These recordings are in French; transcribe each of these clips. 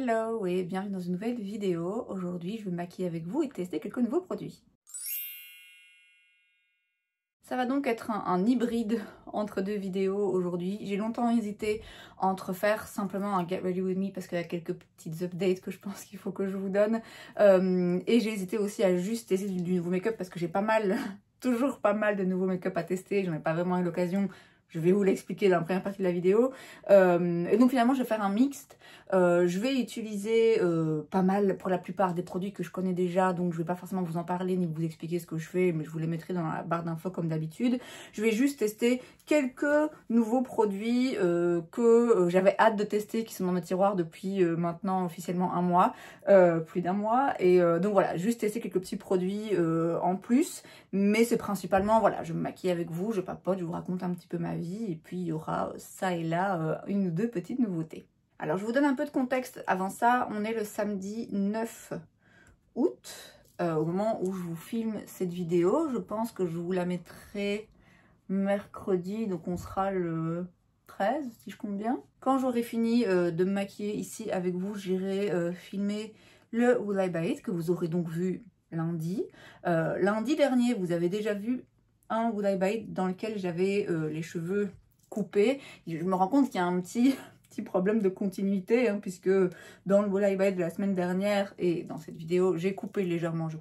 Hello et bienvenue dans une nouvelle vidéo. Aujourd'hui, je vais me maquiller avec vous et tester quelques nouveaux produits. Ça va donc être un hybride entre deux vidéos aujourd'hui. J'ai longtemps hésité entre faire simplement un Get Ready With Me parce qu'il y a quelques petites updates que je pense qu'il faut que je vous donne. Et j'ai hésité aussi à juste tester du nouveau make-up parce que j'ai toujours pas mal de nouveaux make-up à tester. J'en ai pas vraiment eu l'occasion. Je vais vous l'expliquer dans la première partie de la vidéo. Et donc finalement, je vais faire un mixte. Je vais utiliser pas mal pour la plupart des produits que je connais déjà. Donc je vais pas forcément vous en parler ni vous expliquer ce que je fais. Mais je vous les mettrai dans la barre d'infos comme d'habitude. Je vais juste tester quelques nouveaux produits que j'avais hâte de tester. Qui sont dans mes tiroirs depuis maintenant officiellement un mois. Plus d'un mois. Et donc voilà, juste tester quelques petits produits en plus. Mais c'est principalement, voilà, je me maquille avec vous, je papote, je vous raconte un petit peu ma vie. Et puis il y aura ça et là une ou deux petites nouveautés. Alors je vous donne un peu de contexte. Avant ça, on est le samedi 9 août. Au moment où je vous filme cette vidéo. Je pense que je vous la mettrai mercredi. Donc on sera le 13 si je compte bien. Quand j'aurai fini de me maquiller ici avec vous, j'irai filmer le Will I Buy It que vous aurez donc vu lundi. Lundi dernier, vous avez déjà vu un Will I Buy It dans lequel j'avais les cheveux coupés. Je me rends compte qu'il y a un petit problème de continuité, hein, puisque dans le Will I Buy It de la semaine dernière et dans cette vidéo, j'ai coupé légèrement, j'ai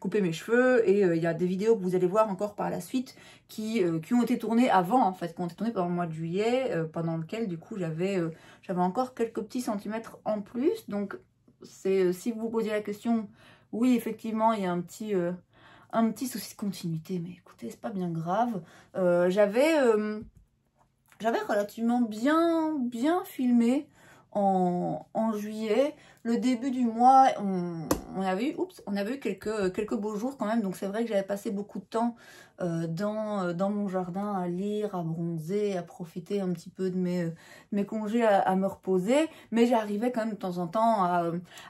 coupé mes cheveux, et il y a des vidéos que vous allez voir encore par la suite qui ont été tournées avant, en fait, qui ont été tournées pendant le mois de juillet, pendant lequel du coup j'avais encore quelques petits centimètres en plus. Donc c'est si vous vous posez la question, oui effectivement il y a un petit souci de continuité, mais écoutez, c'est pas bien grave. J'avais relativement bien filmé en juillet. Le début du mois, on avait eu quelques beaux jours quand même. Donc c'est vrai que j'avais passé beaucoup de temps dans mon jardin à lire, à bronzer, à profiter un petit peu de mes congés, à me reposer. Mais j'arrivais quand même de temps en temps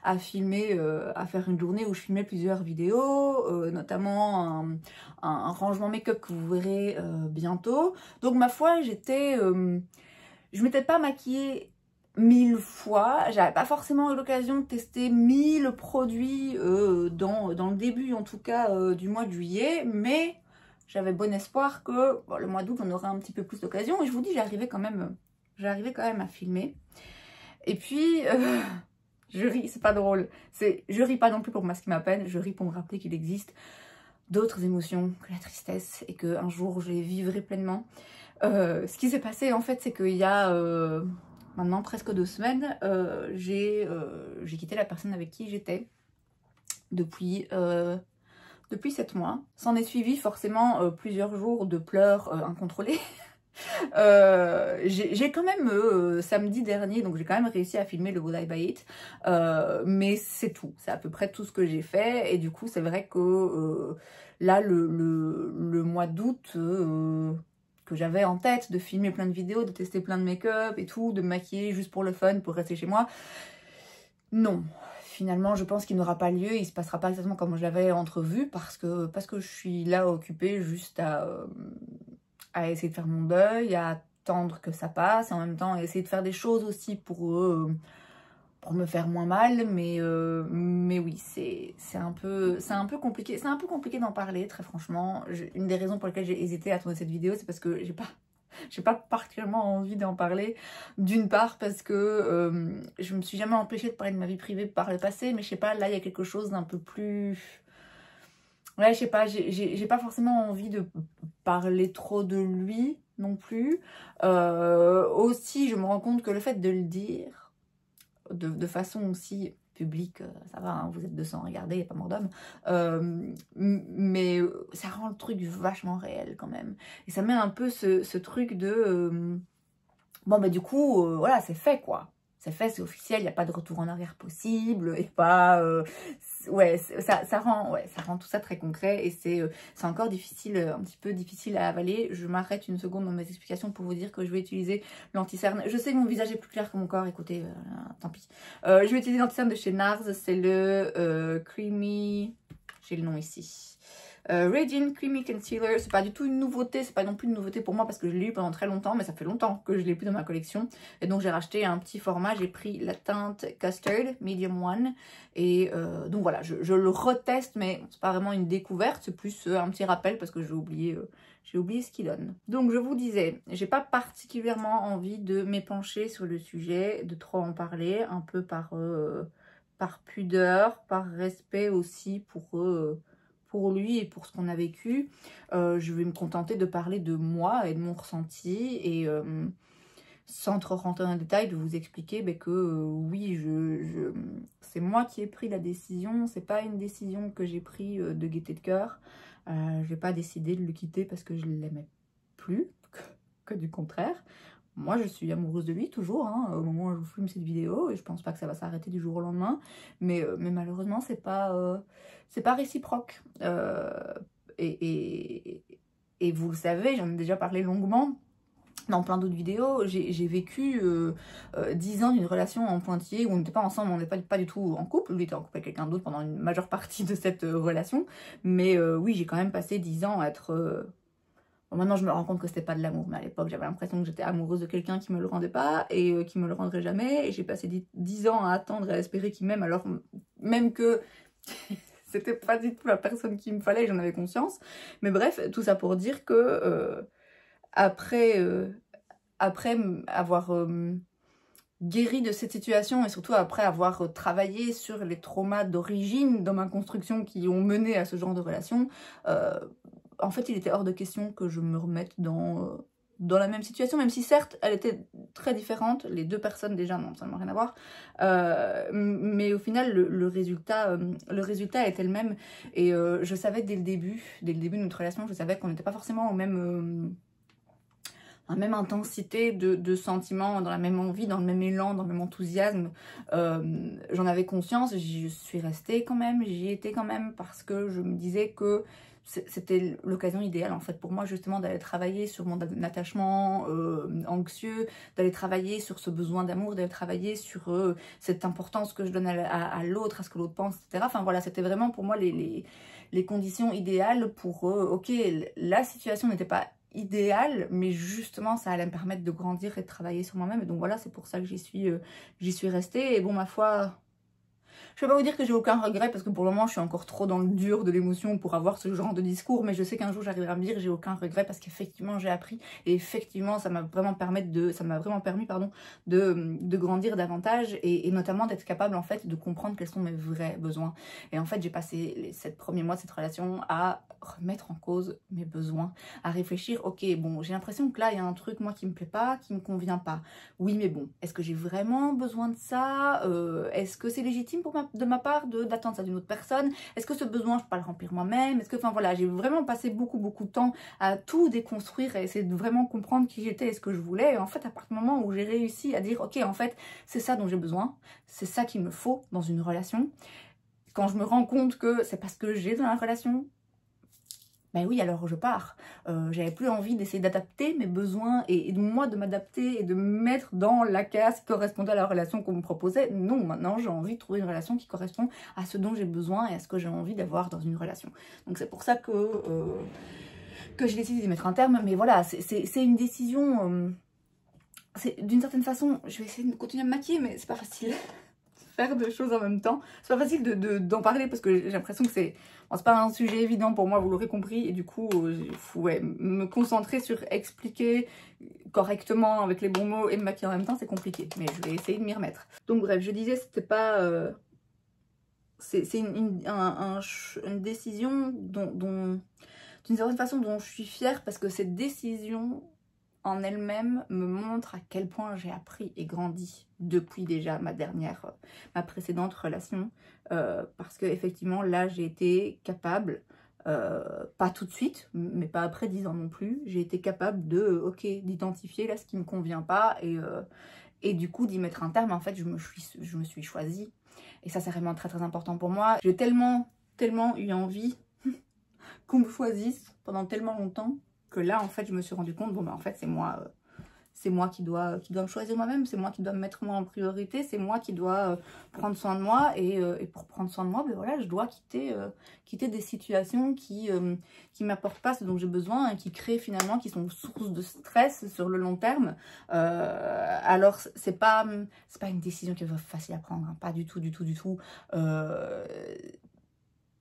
à filmer, à faire une journée où je filmais plusieurs vidéos, notamment un rangement make-up que vous verrez bientôt. Donc ma foi, je m'étais pas maquillée 1000 fois, j'avais pas forcément eu l'occasion de tester 1000 produits dans le début en tout cas du mois de juillet, mais j'avais bon espoir que bon, le mois d'août on aurait un petit peu plus d'occasion, et je vous dis j'arrivais quand même à filmer. Et puis je ris, c'est pas drôle, je ris pas non plus pour masquer ma peine, je ris pour me rappeler qu'il existe d'autres émotions que la tristesse et qu'un jour je les vivrai pleinement. Ce qui s'est passé en fait, c'est qu'il y a maintenant presque 2 semaines, j'ai quitté la personne avec qui j'étais depuis 7 mois. S'en est suivi forcément plusieurs jours de pleurs incontrôlés. J'ai quand même samedi dernier, donc j'ai quand même réussi à filmer le Will I Buy It, mais c'est tout, c'est à peu près tout ce que j'ai fait. Et du coup c'est vrai que là le mois d'août que j'avais en tête de filmer plein de vidéos, de tester plein de make-up et tout, de me maquiller juste pour le fun, pour rester chez moi, non. Finalement, je pense qu'il n'aura pas lieu, il se passera pas exactement comme je l'avais entrevu, parce que je suis là occupée juste à essayer de faire mon deuil, à attendre que ça passe, et en même temps à essayer de faire des choses aussi pour me faire moins mal. Mais oui, c'est un peu compliqué. C'est un peu compliqué d'en parler, très franchement. Une des raisons pour lesquelles j'ai hésité à tourner cette vidéo, c'est parce que j'ai pas particulièrement envie d'en parler. D'une part parce que je me suis jamais empêchée de parler de ma vie privée par le passé, mais je sais pas, là il y a quelque chose d'un peu plus... Ouais, je sais pas, j'ai pas forcément envie de parler trop de lui non plus. Aussi, je me rends compte que le fait de le dire de façon aussi publique, ça va, hein, vous êtes 200 à regarder, il n'y a pas mort d'homme, mais ça rend le truc vachement réel quand même. Et ça met un peu ce truc de... bon bah du coup, voilà, c'est fait quoi. C'est fait, c'est officiel, il n'y a pas de retour en arrière possible, et pas... ouais, ça rend tout ça très concret, et c'est encore difficile, un petit peu difficile à avaler. Je m'arrête une seconde dans mes explications pour vous dire que je vais utiliser l'anti-cerne. Je sais que mon visage est plus clair que mon corps, écoutez, tant pis. Je vais utiliser l'anti-cerne de chez NARS, c'est le Creamy... J'ai le nom ici. Radiant Creamy Concealer, c'est pas du tout une nouveauté, c'est pas non plus une nouveauté pour moi parce que je l'ai eu pendant très longtemps, mais ça fait longtemps que je l'ai plus dans ma collection. Et donc j'ai racheté un petit format, j'ai pris la teinte Custard Medium One. Et donc voilà, je le reteste, mais c'est pas vraiment une découverte, c'est plus un petit rappel parce que j'ai oublié ce qu'il donne. Donc je vous disais, j'ai pas particulièrement envie de m'épancher sur le sujet, de trop en parler, un peu par pudeur, par respect aussi pour lui et pour ce qu'on a vécu. Je vais me contenter de parler de moi et de mon ressenti et sans trop rentrer dans le détail, de vous expliquer que oui, c'est moi qui ai pris la décision, c'est pas une décision que j'ai prise de gaieté de cœur. J'ai pas décidé de le quitter parce que je l'aimais plus, que du contraire. Moi, je suis amoureuse de lui toujours, hein, au moment où je vous filme cette vidéo, et je pense pas que ça va s'arrêter du jour au lendemain. Mais malheureusement, c'est pas réciproque. Et vous le savez, j'en ai déjà parlé longuement dans plein d'autres vidéos. J'ai vécu 10 ans d'une relation en pointillé où on n'était pas ensemble, on n'était pas du tout en couple. Lui était en couple avec quelqu'un d'autre pendant une majeure partie de cette relation. Mais oui, j'ai quand même passé 10 ans à être... Bon, maintenant, je me rends compte que c'était pas de l'amour, mais à l'époque, j'avais l'impression que j'étais amoureuse de quelqu'un qui me le rendait pas et qui me le rendrait jamais. Et j'ai passé 10 ans à attendre et à espérer qu'il m'aime, alors même que c'était pas du tout la personne qu'il me fallait, j'en avais conscience. Mais bref, tout ça pour dire que après avoir guéri de cette situation et surtout après avoir travaillé sur les traumas d'origine dans ma construction qui ont mené à ce genre de relation, en fait, il était hors de question que je me remette dans la même situation, même si certes, elle était très différente, les deux personnes déjà n'ont absolument rien à voir, mais au final, le résultat était le même, et je savais dès le début de notre relation, je savais qu'on n'était pas forcément au même... la même intensité de sentiments, dans la même envie, dans le même élan, dans le même enthousiasme. J'en avais conscience, j'y suis restée quand même, j'y étais quand même, parce que je me disais que c'était l'occasion idéale en fait pour moi justement d'aller travailler sur mon attachement anxieux, d'aller travailler sur ce besoin d'amour, d'aller travailler sur cette importance que je donne à l'autre, à ce que l'autre pense, etc. Enfin voilà, c'était vraiment pour moi les conditions idéales pour, ok, la situation n'était pas idéal, mais justement ça allait me permettre de grandir et de travailler sur moi-même, et donc voilà, c'est pour ça que j'y suis restée. Et bon, ma foi, je vais pas vous dire que j'ai aucun regret parce que pour le moment je suis encore trop dans le dur de l'émotion pour avoir ce genre de discours, mais je sais qu'un jour j'arriverai à me dire j'ai aucun regret parce qu'effectivement j'ai appris et effectivement ça m'a vraiment permis de grandir davantage et notamment d'être capable en fait de comprendre quels sont mes vrais besoins. Et en fait j'ai passé les 7 premiers mois de cette relation à remettre en cause mes besoins, à réfléchir, ok bon j'ai l'impression que là il y a un truc moi qui me plaît pas, qui me convient pas, oui mais bon est-ce que j'ai vraiment besoin de ça, est-ce que c'est légitime de ma part d'attendre ça d'une autre personne, est-ce que ce besoin je peux pas le remplir moi-même, est-ce que, enfin voilà, j'ai vraiment passé beaucoup de temps à tout déconstruire et essayer de vraiment comprendre qui j'étais et ce que je voulais. Et en fait à partir du moment où j'ai réussi à dire ok en fait c'est ça dont j'ai besoin, c'est ça qu'il me faut dans une relation, quand je me rends compte que c'est parce que j'ai dans la relation, ben oui, alors je pars. J'avais plus envie d'essayer d'adapter mes besoins et de moi de m'adapter et de me mettre dans la case qui correspondait à la relation qu'on me proposait. Non, maintenant j'ai envie de trouver une relation qui correspond à ce dont j'ai besoin et à ce que j'ai envie d'avoir dans une relation. Donc c'est pour ça que j'ai décidé d'y mettre un terme. Mais voilà, c'est une décision... d'une certaine façon, je vais essayer de continuer à me maquiller, mais c'est pas facile. Faire deux choses en même temps. C'est pas facile d'en parler parce que j'ai l'impression que c'est pas un sujet évident pour moi, vous l'aurez compris, et du coup il faut me concentrer sur expliquer correctement avec les bons mots et me maquiller en même temps, c'est compliqué, mais je vais essayer de m'y remettre. Donc bref, je disais c'était pas... c'est une décision dont d'une certaine façon dont je suis fière, parce que cette décision en elle-même me montre à quel point j'ai appris et grandi depuis déjà ma précédente relation, parce que effectivement là j'ai été capable, pas tout de suite mais pas après 10 ans non plus, j'ai été capable d'identifier là ce qui me convient pas et du coup d'y mettre un terme. En fait je me suis choisie, et ça c'est vraiment très important pour moi. J'ai tellement eu envie qu'on me choisisse pendant tellement longtemps que là en fait je me suis rendu compte, bon bah en fait c'est moi c'est moi qui dois me choisir moi-même, c'est moi qui dois me mettre moi en priorité, c'est moi qui dois prendre soin de moi, et pour prendre soin de moi, ben voilà, je dois quitter des situations qui m'apportent pas ce dont j'ai besoin et qui créent finalement, qui sont source de stress sur le long terme. Alors c'est pas une décision qui est facile à prendre, hein, pas du tout, du tout, du tout.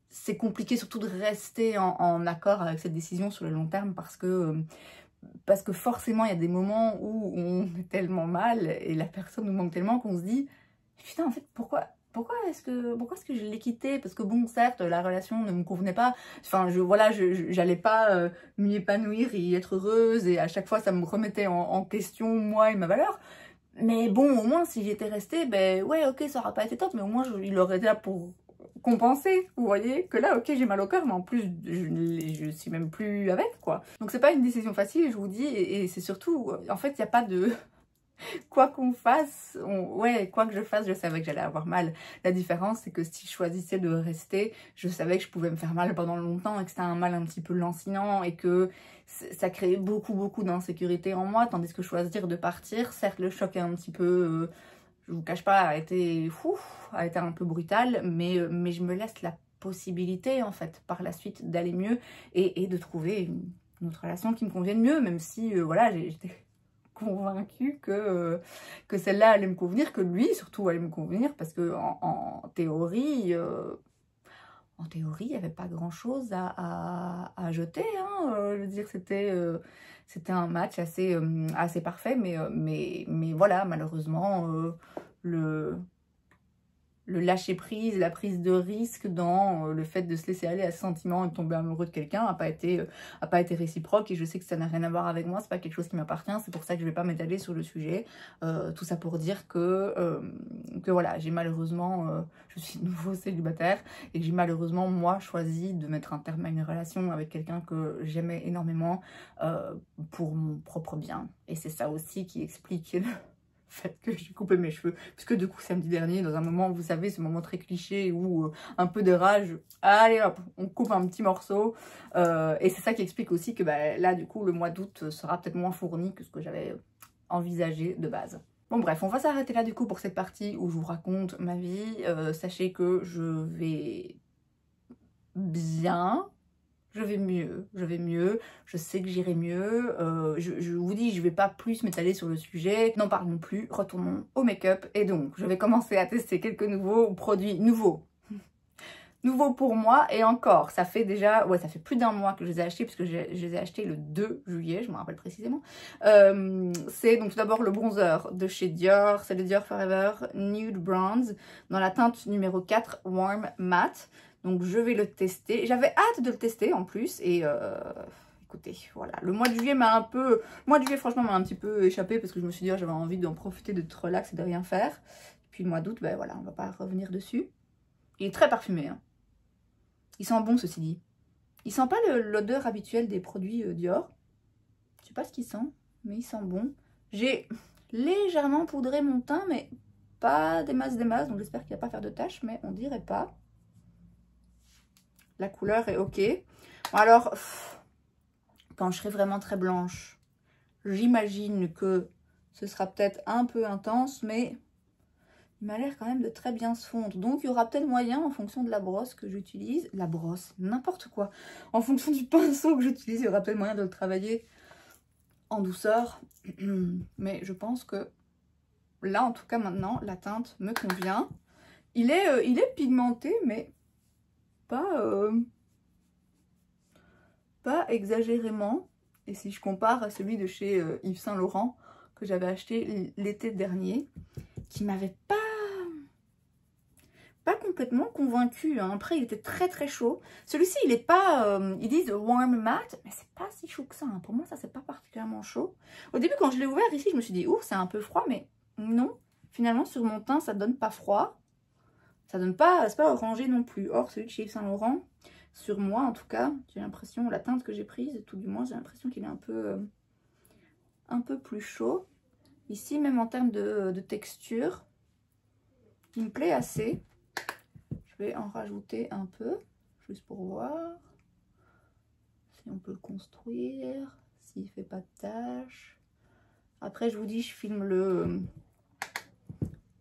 C'est compliqué surtout de rester en accord avec cette décision sur le long terme parce que forcément il y a des moments où on est tellement mal et la personne nous manque tellement qu'on se dit putain, en fait pourquoi est-ce que je l'ai quitté? Parce que bon, certes, la relation ne me convenait pas, enfin j'allais pas m'y épanouir et y être heureuse, et à chaque fois ça me remettait en question moi et ma valeur. Mais bon, au moins si j'étais restée, ben ouais, ok, ça aurait pas été top, mais au moins il aurait été là pour compenser, vous voyez, que là, ok, j'ai mal au cœur, mais en plus, je suis même plus avec, quoi. Donc c'est pas une décision facile, je vous dis, et c'est surtout, en fait, il n'y a pas de... Quoi qu'on fasse, ouais, quoi que je fasse, je savais que j'allais avoir mal. La différence, c'est que si je choisissais de rester, je savais que je pouvais me faire mal pendant longtemps et que c'était un mal un petit peu lancinant et que ça créait beaucoup d'insécurité en moi, tandis que choisir de partir, certes, le choc est un petit peu... je vous cache pas, a été un peu brutal, mais je me laisse la possibilité, en fait, par la suite, d'aller mieux et de trouver une autre relation qui me convienne mieux, même si, voilà, j'étais convaincue que celle-là allait me convenir, que lui, surtout, allait me convenir, parce que en théorie... en théorie, il n'y avait pas grand-chose à jeter, hein. Je veux dire, c'était un match assez parfait, mais voilà, malheureusement, le lâcher-prise, la prise de risque dans le fait de se laisser aller à ce sentiment et de tomber amoureux de quelqu'un n'a pas été réciproque, et je sais que ça n'a rien à voir avec moi, c'est pas quelque chose qui m'appartient, c'est pour ça que je vais pas m'étaler sur le sujet. Tout ça pour dire que voilà, j'ai malheureusement, je suis de nouveau célibataire, et j'ai malheureusement, moi, choisi de mettre un terme à une relation avec quelqu'un que j'aimais énormément pour mon propre bien. Et c'est ça aussi qui explique fait que j'ai coupé mes cheveux, puisque du coup samedi dernier, dans un moment, vous savez, ce moment très cliché où un peu de rage, allez hop, on coupe un petit morceau, et c'est ça qui explique aussi que bah, là du coup le mois d'août sera peut-être moins fourni que ce que j'avais envisagé de base. Bon bref, on va s'arrêter là du coup pour cette partie où je vous raconte ma vie. Sachez que je vais bien. Je vais mieux, je sais que j'irai mieux, je vous dis, je vais pas plus m'étaler sur le sujet, n'en parlons plus, retournons au make-up, et donc je vais commencer à tester quelques nouveaux produits, nouveaux pour moi, et encore, ça fait déjà, ouais, ça fait plus d'un mois que je les ai achetés, puisque je les ai achetés le 2 juillet, je me rappelle précisément. C'est donc tout d'abord le bronzer de chez Dior, c'est le Dior Forever Nude Bronze, dans la teinte numéro 4, Warm Matte. Donc je vais le tester. J'avais hâte de le tester en plus. Et écoutez, voilà. Le mois de juillet m'a un peu... Le mois de juillet, franchement, m'a un petit peu échappé. Parce que je me suis dit, j'avais envie d'en profiter, de te relaxer et de rien faire. Puis le mois d'août, ben voilà, on va pas revenir dessus. Il est très parfumé, hein. Il sent bon, ceci dit. Il sent pas l'odeur habituelle des produits Dior. Je sais pas ce qu'il sent, mais il sent bon. J'ai légèrement poudré mon teint, mais pas des masses. Donc j'espère qu'il va pas faire de taches, mais on dirait pas. La couleur est ok. Bon, alors, quand je serai vraiment très blanche, j'imagine que ce sera peut-être un peu intense, mais il m'a l'air quand même de très bien se fondre. Donc, il y aura peut-être moyen, en fonction de la brosse que j'utilise, la brosse, n'importe quoi, en fonction du pinceau que j'utilise, il y aura peut-être moyen de le travailler en douceur. Mais je pense que là, en tout cas, maintenant, la teinte me convient. Il est pigmenté, mais pas exagérément. Et si je compare à celui de chez Yves Saint Laurent que j'avais acheté l'été dernier, qui m'avait pas complètement convaincu, hein. Après il était très chaud. Celui-ci il est pas, ils disent warm matte, mais c'est pas si chaud que ça, hein. Pour moi ça c'est pas particulièrement chaud. Au début quand je l'ai ouvert ici je me suis dit c'est un peu froid, mais non, finalement sur mon teint ça donne pas froid, ça donne pas, c'est pas orangé non plus. Or celui de chez Yves Saint Laurent, sur moi en tout cas, j'ai l'impression, la teinte que j'ai prise, tout du moins j'ai l'impression qu'il est un peu plus chaud. Ici même en termes de texture, il me plaît assez. Je vais en rajouter un peu, juste pour voir si on peut le construire, s'il fait pas de taches. Après, je vous dis, je filme le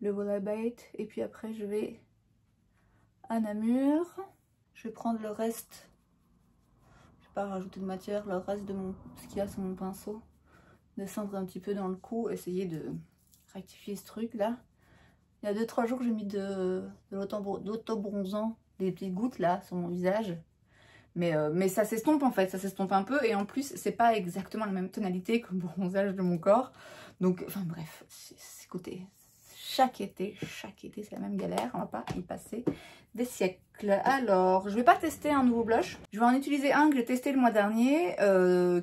Volabate. Et puis après, je vais à Namur. Je vais prendre le reste. Je vais pas rajouter de matière, le reste de ce qu'il y a sur mon pinceau. Descendre un petit peu dans le cou, essayer de rectifier ce truc là. Il y a 2-3 jours, j'ai mis de l'auto-bronzant, des petites gouttes là sur mon visage. Mais ça s'estompe en fait, ça s'estompe un peu. Et en plus, c'est pas exactement la même tonalité que le bronzage de mon corps. Donc, enfin bref, écoutez, chaque été, c'est la même galère. On va pas y passer des siècles. Alors, je vais pas tester un nouveau blush. Je vais en utiliser un que j'ai testé le mois dernier,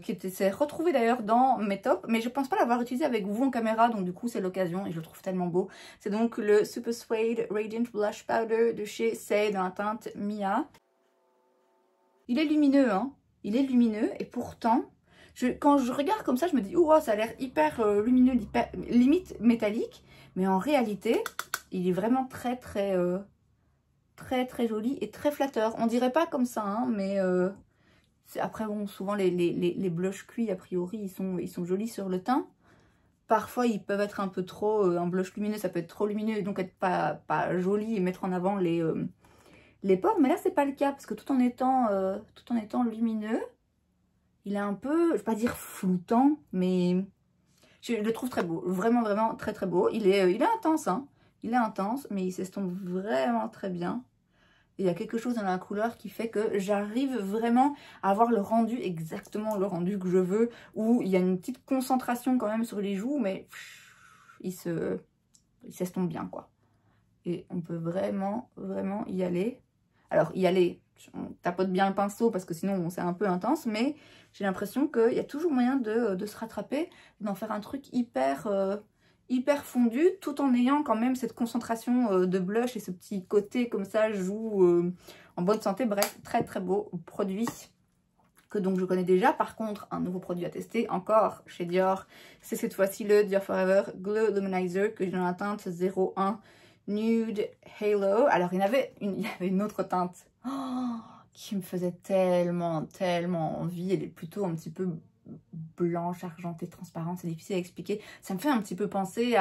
qui s'est retrouvé d'ailleurs dans mes tops. Mais je pense pas l'avoir utilisé avec vous en caméra, donc du coup c'est l'occasion et je le trouve tellement beau. C'est donc le Super Suede Radiant Blush Powder de chez Saie dans la teinte Mia. Il est lumineux, hein. Il est lumineux et pourtant, quand je regarde comme ça, je me dis, oh, ça a l'air hyper lumineux, limite métallique. Mais en réalité, il est vraiment très joli et très flatteur. On dirait pas comme ça, hein, mais après, bon, souvent les blushs cuits, a priori, ils sont jolis sur le teint. Parfois, ils peuvent être un peu trop, un blush lumineux, ça peut être trop lumineux et donc être pas joli et mettre en avant les pores, mais là c'est pas le cas parce que tout en étant lumineux, il est un peu, je vais pas dire floutant, mais je le trouve très beau, vraiment très beau. Il est intense, hein, il est intense, mais il s'estompe vraiment très bien. Et il y a quelque chose dans la couleur qui fait que j'arrive vraiment à avoir le rendu, exactement le rendu que je veux, où il y a une petite concentration quand même sur les joues, mais il s'estompe bien quoi. Et on peut vraiment y aller. Alors, y aller, on tapote bien le pinceau parce que sinon c'est un peu intense, mais j'ai l'impression qu'il y a toujours moyen de se rattraper, d'en faire un truc hyper fondu, tout en ayant quand même cette concentration de blush et ce petit côté comme ça, joue en bonne santé. Bref, très beau produit que donc je connais déjà. Par contre, un nouveau produit à tester encore chez Dior, c'est cette fois-ci le Dior Forever Glow Luminizer que j'ai dans la teinte 01 Nude Halo. Alors, il y avait une autre teinte qui me faisait tellement envie. Elle est plutôt un petit peu blanche, argentée, transparente. C'est difficile à expliquer. Ça me fait un petit peu penser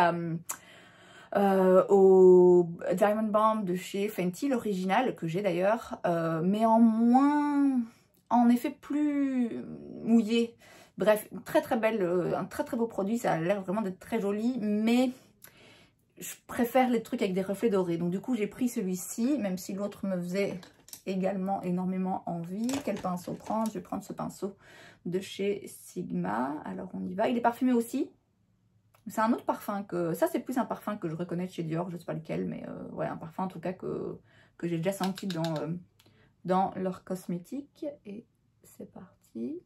au Diamond Bomb de chez Fenty, l'original, que j'ai d'ailleurs, mais en effet plus mouillé. Bref, très belle, un très beau produit. Ça a l'air vraiment d'être très joli, mais je préfère les trucs avec des reflets dorés. Donc du coup, j'ai pris celui-ci, même si l'autre me faisait également énormément envie. Quel pinceau prendre? Je vais prendre ce pinceau de chez Sigma. Alors on y va. Il est parfumé aussi. C'est un autre parfum que... Ça, c'est plus un parfum que je reconnais de chez Dior. Je ne sais pas lequel, mais ouais, un parfum en tout cas que j'ai déjà senti dans leurs cosmétiques. Et c'est parti.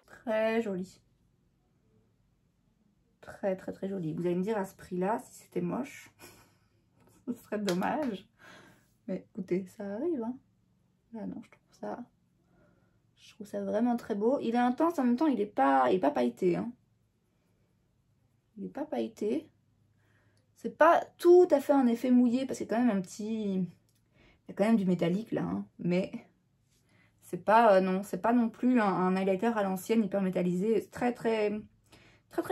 Très joli. Très joli. Vous allez me dire à ce prix-là, si c'était moche, ce serait dommage. Mais écoutez, ça arrive, hein. Là, non, je trouve ça vraiment très beau. Il est intense, en même temps, il est pas pailleté, hein. Il est pas pailleté. C'est pas tout à fait un effet mouillé, parce qu'il y a quand même il y a quand même du métallique, là, hein. Mais c'est pas, non, c'est pas non plus un highlighter à l'ancienne, hyper métallisé. Très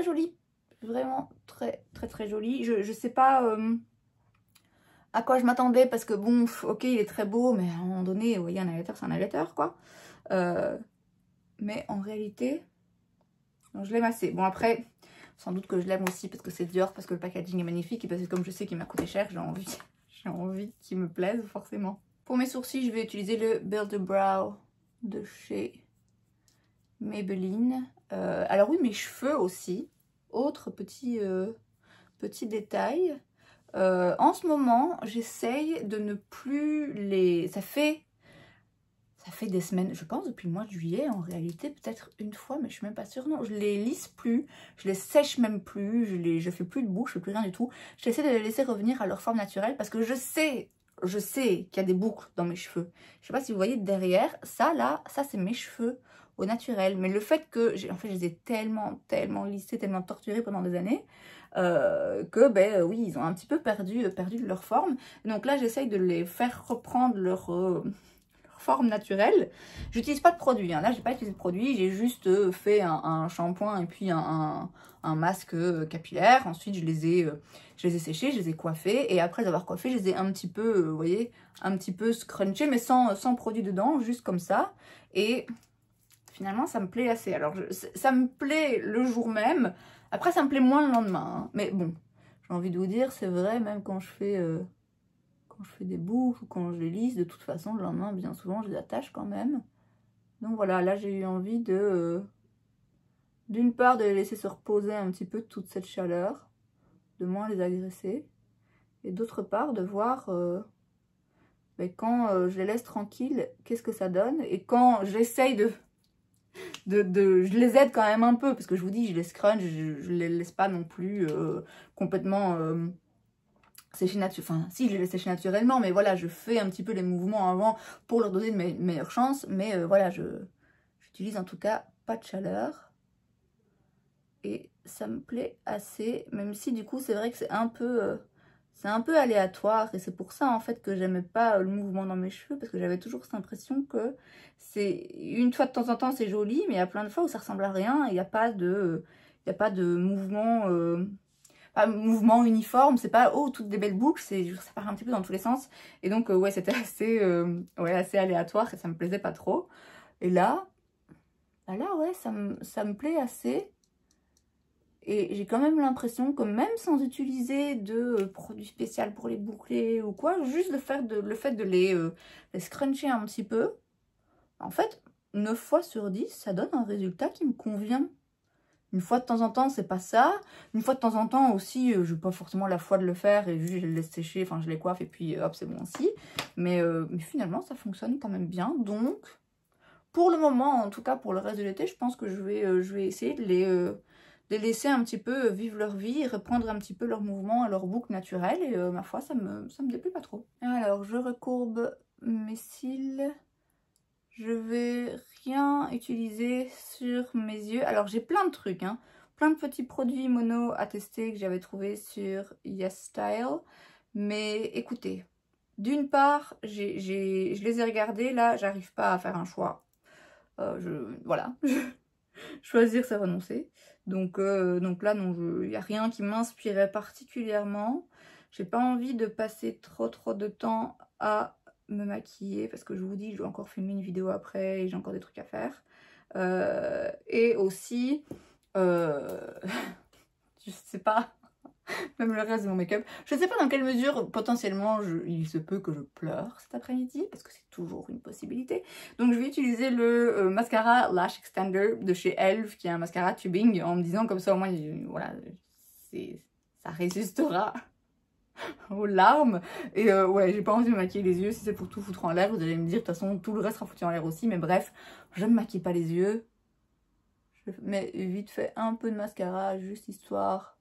joli. Vraiment très joli. Je sais pas à quoi je m'attendais parce que bon, ok, il est très beau, mais à un moment donné, vous voyez, un highlighter, c'est un highlighter, quoi. Mais en réalité, je l'aime assez. Bon, après, sans doute que je l'aime aussi parce que c'est Dior, parce que le packaging est magnifique et parce que comme je sais qu'il m'a coûté cher, j'ai envie qu'il me plaise, forcément. Pour mes sourcils, je vais utiliser le Build a Brow de chez Maybelline. Alors oui, mes cheveux aussi. Autre petit détail. En ce moment, j'essaye de ne plus les... Ça fait des semaines, je pense depuis le mois de juillet, en réalité, peut-être une fois, mais je suis même pas sûre. Non, je les lisse plus, je les sèche même plus, je fais plus de bouche, je fais plus rien du tout. J'essaie de les laisser revenir à leur forme naturelle parce que je sais qu'il y a des boucles dans mes cheveux. Je sais pas si vous voyez derrière, ça c'est mes cheveux au naturel. Mais le fait que, en fait, je les ai tellement lissés, tellement torturés pendant des années, que, ben oui, ils ont un petit peu perdu leur forme. Donc là, j'essaye de les faire reprendre leur forme naturelle. J'utilise pas de produit, hein. Là j'ai pas utilisé de produit, j'ai juste fait un shampoing et puis un masque capillaire. Ensuite je les ai séchés, je les ai coiffés et après les avoir coiffés, je les ai un petit peu, vous voyez, un petit peu scrunchés mais sans produit dedans, juste comme ça. Et finalement ça me plaît assez. Alors ça me plaît le jour même, après ça me plaît moins le lendemain, hein. Mais bon, j'ai envie de vous dire, c'est vrai, même quand je fais des boucles ou quand je les lisse, de toute façon le lendemain bien souvent je les attache quand même. Donc voilà, là j'ai eu envie de d'une part de les laisser se reposer un petit peu de toute cette chaleur, de moins les agresser, et d'autre part de voir quand je les laisse tranquilles, qu'est-ce que ça donne, et quand j'essaye je les aide quand même un peu, parce que je vous dis, je les scrunch, je les laisse pas non plus complètement sécher naturellement. Enfin, si, je les laisse sécher naturellement, mais voilà, je fais un petit peu les mouvements avant pour leur donner de meilleures chances, mais voilà, j'utilise en tout cas pas de chaleur. Et ça me plaît assez, même si du coup c'est vrai que c'est un peu aléatoire, et c'est pour ça en fait que j'aimais pas le mouvement dans mes cheveux, parce que j'avais toujours cette impression que c'est une fois de temps en temps c'est joli, mais il y a plein de fois où ça ressemble à rien et il n'y a pas de mouvement mouvement uniforme, c'est pas oh toutes des belles boucles, ça part un petit peu dans tous les sens, et donc ouais, c'était assez aléatoire et ça me plaisait pas trop. Et là ouais, ça me plaît assez. Et j'ai quand même l'impression que même sans utiliser de produit spécial pour les boucler ou quoi, juste le fait de les scruncher un petit peu, en fait, 9 fois sur 10, ça donne un résultat qui me convient. Une fois de temps en temps, c'est pas ça. Une fois de temps en temps aussi, je n'ai pas forcément la foi de le faire et juste je les laisse sécher, enfin je les coiffe et puis hop, c'est bon aussi. Mais finalement, ça fonctionne quand même bien. Donc, pour le moment, en tout cas pour le reste de l'été, je pense que je vais essayer de les laisser un petit peu vivre leur vie et reprendre un petit peu leurs mouvements et leur boucle naturelle. Et ma foi, ça me déplaît pas trop. Alors, je recourbe mes cils. Je vais rien utiliser sur mes yeux. Alors, j'ai plein de trucs, hein. Plein de petits produits mono à tester que j'avais trouvé sur YesStyle. Mais écoutez, d'une part, je les ai regardés. Là, j'arrive pas à faire un choix. Voilà. Choisir, c'est renoncer. Donc là, non, il n'y a rien qui m'inspirait particulièrement. J'ai pas envie de passer trop de temps à me maquiller, parce que je vous dis, je dois encore filmer une vidéo après et j'ai encore des trucs à faire. Et aussi, je sais pas, même le reste de mon make-up, je sais pas dans quelle mesure potentiellement il se peut que je pleure cet après-midi, parce que c'est toujours une possibilité. Donc je vais utiliser le mascara Lash Extender de chez Elf, qui est un mascara tubing, en me disant comme ça au moins, voilà, ça résistera aux larmes. Et ouais, j'ai pas envie de me maquiller les yeux. Si c'est pour tout foutre en l'air, vous allez me dire de toute façon tout le reste sera foutu en l'air aussi, mais bref, je me maquille pas les yeux. Je mets vite fait un peu de mascara, juste histoire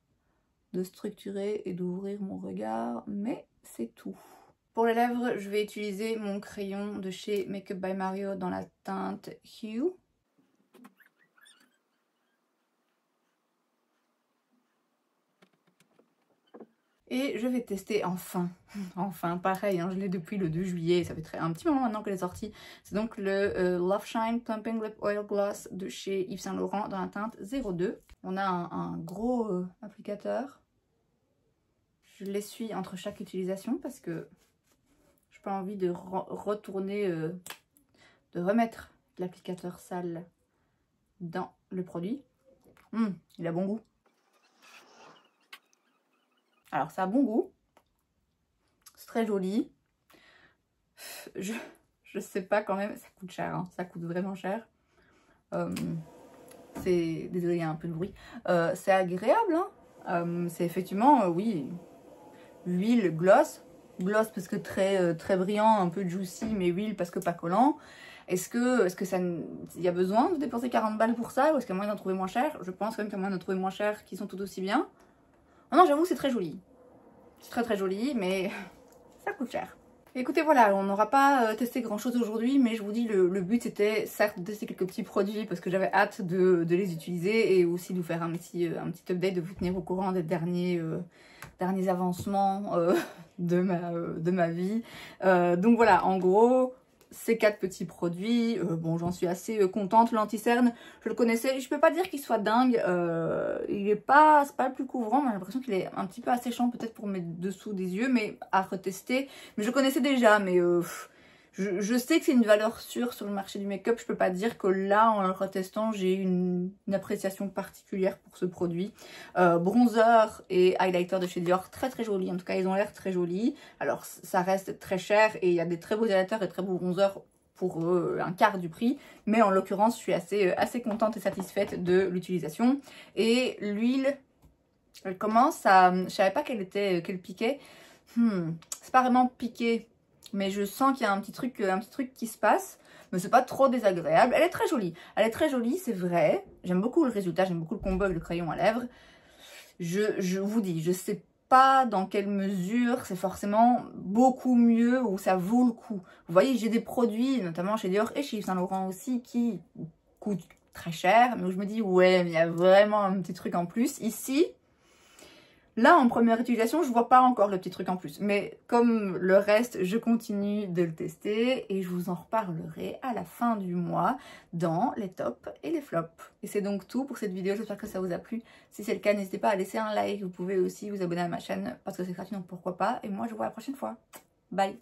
de structurer et d'ouvrir mon regard, mais c'est tout. Pour les lèvres, je vais utiliser mon crayon de chez Makeup by Mario dans la teinte Hue. Et je vais tester enfin pareil, hein, je l'ai depuis le 2 juillet, ça fait un petit moment maintenant qu'elle est sortie. C'est donc le Love Shine Plumping Lip Oil Gloss de chez Yves Saint Laurent dans la teinte 02. On a un gros applicateur. Je l'essuie entre chaque utilisation parce que j'ai pas envie de retourner, de remettre l'applicateur sale dans le produit. Il a bon goût. Alors ça a bon goût, c'est très joli. Je sais pas quand même, ça coûte cher, hein, ça coûte vraiment cher. Désolé, il y a un peu de bruit. C'est agréable, hein. C'est effectivement, oui, huile, gloss parce que très brillant, un peu juicy, mais huile parce que pas collant. Est-ce que ça, il y a besoin de dépenser 40 balles pour ça, ou est-ce qu'il y a moyen d'en trouver moins cher? Je pense quand même qu'il y a moyen d'en trouver moins cher qui sont tout aussi bien. Oh non, j'avoue, c'est très joli. C'est très joli, mais ça coûte cher. Écoutez, voilà, on n'aura pas testé grand chose aujourd'hui, mais je vous dis, le but c'était certes de tester quelques petits produits parce que j'avais hâte de les utiliser, et aussi de vous faire un petit update, de vous tenir au courant des derniers avancements de ma vie. Donc voilà, en gros, ces 4 petits produits. Bon, j'en suis assez contente. L'anti-cerne, je le connaissais. Je peux pas dire qu'il soit dingue. Il est pas, c'est pas le plus couvrant. J'ai l'impression qu'il est un petit peu asséchant peut-être pour mes dessous des yeux, mais à retester. Mais je le connaissais déjà, mais je sais que c'est une valeur sûre sur le marché du make-up. Je peux pas dire que là, en le retestant, j'ai une appréciation particulière pour ce produit. Bronzer et highlighter de chez Dior, très très jolis. En tout cas, ils ont l'air très jolis. Alors, ça reste très cher et il y a des très beaux highlighters et très beaux bronzers pour un quart du prix. Mais en l'occurrence, je suis assez contente et satisfaite de l'utilisation. Et l'huile, elle commence à... Je savais pas qu'elle piquait. C'est pas vraiment piqué, mais je sens qu'il y a un petit truc qui se passe, mais c'est pas trop désagréable. Elle est très jolie, c'est vrai. J'aime beaucoup le résultat, j'aime beaucoup le combo avec le crayon à lèvres. Je vous dis, je sais pas dans quelle mesure c'est forcément beaucoup mieux ou ça vaut le coup. Vous voyez, j'ai des produits, notamment chez Dior et chez Yves Saint Laurent aussi, qui coûtent très cher, mais où je me dis, ouais, mais il y a vraiment un petit truc en plus. Ici... Là, en première utilisation, je vois pas encore le petit truc en plus. Mais comme le reste, je continue de le tester et je vous en reparlerai à la fin du mois dans les tops et les flops. Et c'est donc tout pour cette vidéo. J'espère que ça vous a plu. Si c'est le cas, n'hésitez pas à laisser un like. Vous pouvez aussi vous abonner à ma chaîne parce que c'est gratuit, donc pourquoi pas. Et moi, je vous vois la prochaine fois. Bye!